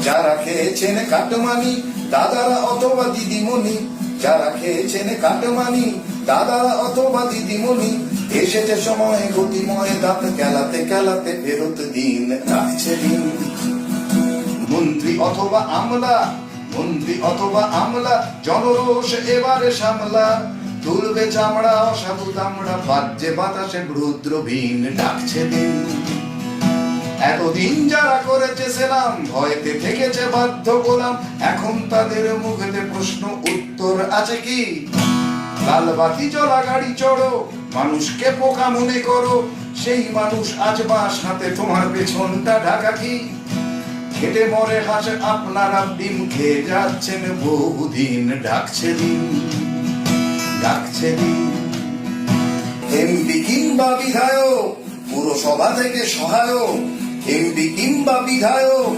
যারা খেয়েছেন কাটমানি দাদারা অথবা দিদিমণি, যারা খেয়েছেন কাটমানি দাদারা অথবা দিদিমণি, এসেছে সময় গতিময় দাঁত কেলাতে কেলাতে ফেরত দিন রাখছে দিন। মন্ত্রী অথবা আমলা, মন্ত্রী অথবা আমলা, জনরোষ এবারে সামলা, তুলবে চামড়া অসাধু দামড়া, বাজে বাতাসে রুদ্র ভিন ডাকছে দিন। এতদিন যারা করেছে সেলাম, ভয়তে থেকেছে বাধ্য গোলাম, এখন তাদের মুখেতে প্রশ্ন উত্তর আছে কি? লাল বাতি জ্বলা গাড়ি চড়ো, মানুষকে পোকা মনে করো, সেই মানুষ আজ বাস হাতে তোমার পেছনটা ঢাকা কি? খেটে মরে হাসে আপনারা ডিম খেয়ে যাচ্ছেন বহুদিন, ডাকছে দিন ডাকছে দিন। এমপি কিংবা বিধায়ক, পুরসভা থেকে সহায়ক, এমপি কিংবা বিধায়ক,